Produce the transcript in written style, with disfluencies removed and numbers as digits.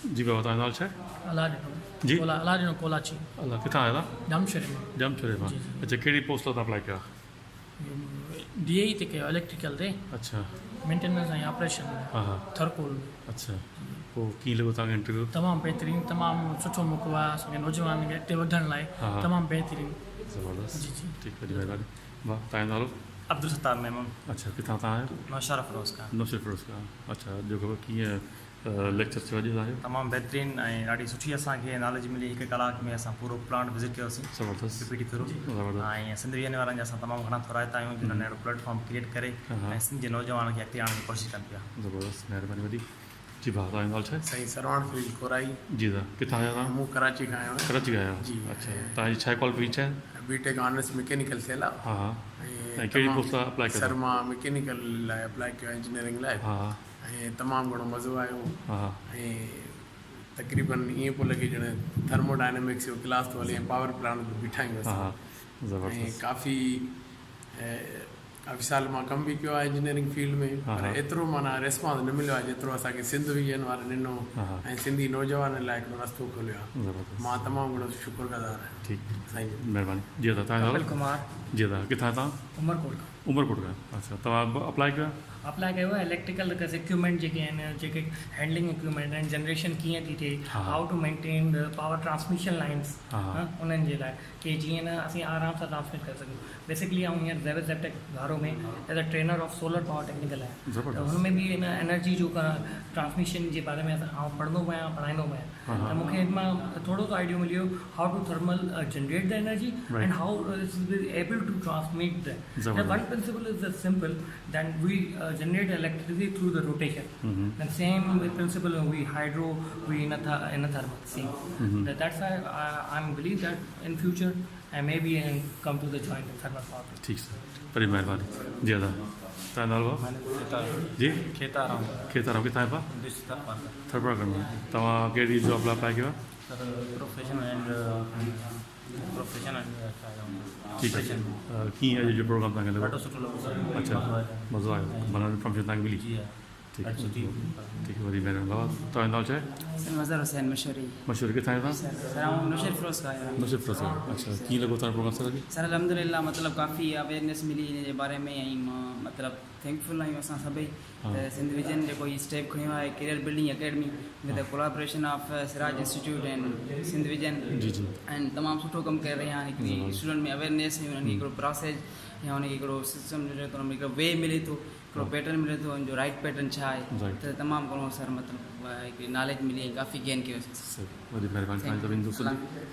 जी बाबा तव्हांजो नालो छा आहे? अलादीनो जी अलादीनो कोलाची अलाह किथां आया था? जामशरी में जामशोरे मां। जी, जी। अच्छा कहिड़ी पोस्ट तां अप्लाई कया? DAE ते कयो इलेक्ट्रिकल ते अच्छा मेंटेनेंस ऐं ऑपरेशन हा हा थरकोल अच्छा पोइ कीअं लॻो तव्हांखे इंटरव्यू? तमामु बहितरीनु तमामु सुठो मौक़ो आहे असांखे नौजवान खे अॻिते वधण लाइ हा, हा। तमामु बहितरीनु ज़बरदस्त जी जी ठीकु आहे जी महिरबानी। वाह तव्हांजो नालो? अब्दुल सत्तार मेमन अच्छा किथां तव्हां आहियो? नौशार फिरोज़ खान। नौशर फिरोज़ खां। अच्छा ॼो कीअं लेक्चर थियो अॼु तव्हांजो? तमामु बहितरीनु ऐं ॾाढी सुठी असांखे नॉलेज मिली। हिकु कलाक में असां पूरो प्लांट विज़िट कयोसीं ज़बरदस्त PPT थ्रू। ज़बरदस्त ऐं सिंध विजन वारनि जा असां तमामु घणा थोराइता आहियूं जिन्हनि अहिड़ो प्लेटफॉर्म क्रिएट करे हा। ऐं सिंध जे नौजवान खे अॻिते आणण जी कोशिशि कनि पिया। ज़बरदस्त महिरबानी वॾी। जी भाउ तव्हांजो नालो छा आहे? साईं सरवण फील्ड कोराई। जी दादा किथां आया तव्हां? मूं कराची खां आहियो कराची खां आया जी। अच्छा तव्हांजी छा क्वालिफिकेशन आहे? बीटेक ऑनर्स मैकेनिकल थियल आहे। हा हा ऐं कहिड़ी तमामु- पोस्ट तां अप्लाई कयो? सर मां मैकेनिकल लाइ अप्लाई कयो इंजीनियरिंग लाइ हा हा ऐं तमामु घणो मज़ो आयो हा हा ऐं तक़रीबन ईअं पियो लॻे ॼण थर्मोडायनेमिक्स जो क्लास थो हले ऐं पावर प्लांट में बीठा आहियूं हा असां। हा ऐं ज़बरदस्त काफ़ी साल मां कमु बि कयो आहे इंजीनियरिंग फील्ड में हा, पर हा। एतिरो माना रिस्पॉन्स न मिलियो आहे जेतिरो असांखे सिंध विजन वारनि ॾिनो हा, हा। ऐं सिंधी नौजवाननि लाइ हिकिड़ो रस्तो खोलियो आहे। ज़बरदस्त मां तमामु घणो शुक्रगुज़ार आहियां ठीकु साईं जो। महिरबानी। जी दादा तव्हांजो कपिल नालो? कुमार जी दादा किथां तव्हां? उमरकोट उमरकोट खां। अच्छा तव्हां अप्लाई कयो? अप्लाई कयो आहे इलेक्ट्रिकल इक्विपमेंट जेके आहिनि जेके हैंडलिंग इक्विपमेंट आहिनि जनरेशन कीअं थी थिए हा, हा। How to maintain the power transmission lines हा, हा। उन्हनि जे लाइ कि जीअं न असीं आराम सां ट्रांसमिट करे सघूं। बेसिकली आउं हींअर ज़ेविस ज़ेप्टेक घारो में as a trainer of solar power technical आहे त ज़बरदस्त हुनमें बि इन एनर्जी जो ट्रांसमिशन जे बारे में आउं पढ़ंदो बि आहियां पढ़ाईंदो बि हा, आहियां हा। त मूंखे हिन मां थोरो सो आइडियो मिलियो how to thermal generate the energy Right. And how it's able to transmit the Zabardast. One principle is simple then we generate electricity through the rotation and same principle we hydro we in a thermal same that's why I'm believe that in future I maybe come to the joint thermal power plant. ठीकु sir वॾी महिरबानी। जी दादा तव्हांजो नालो? जी खेताराम खेताराम किथां आहियो? थरपड़ा में। तव्हां कहिड़ी जॉब लाइ अप्लाई कयो आहे? प्रोफेशनल एंड ठीकु आहे कीअं अॼु जो प्रोग्राम तव्हांखे लॻो? सुठो लॻो सर। अच्छा मज़ो आयो माना इन्फॉर्मेशन तव्हांखे मिली? जी ठीकु आहे ठीकु आहे वॾी महिरबानी। बाबा तव्हांजो नालो छा आहे? सर मज़र हुसैन मशहूरी मशहूर किथां आहियो तव्हां? सर आऊं नौशर फिरोज़ खां आहियां नौशर फिरोज़ खां। अच्छा कीअं लॻो तव्हांजो प्रोग्राम सर अॼु? सर अलहमदिल्ला मतिलबु काफ़ी अवेयरनेस मिली इन जे बारे में ऐं मतिलबु थैंकफुल आहियूं असां सभई त सिंध विजन जेको ही स्टेप खयो आहे career building academy with the collaboration of Siraj institute and Sindh vision जी जी ऐं तमामु सुठो कमु करे रहिया आहिनि हिकिड़ी स्टूडेंट में अवेयरनेस ऐं हुनखे हिकिड़ो प्रोसेस या हुनखे हिकिड़ो सिस्टम मिले थो हुनमें हिकिड़ो वे मिले थो हिकिड़ो पैटर्न मिले थो हुनजो राइट पैटर्न छा आहे Right. त तमामु घणो सर मतिलबु हिकिड़ी नॉलेज मिली ऐं काफ़ी गेन कयोसीं सर वॾी महिरबानी तव्हांजी सभिनी दोस्तनि जी।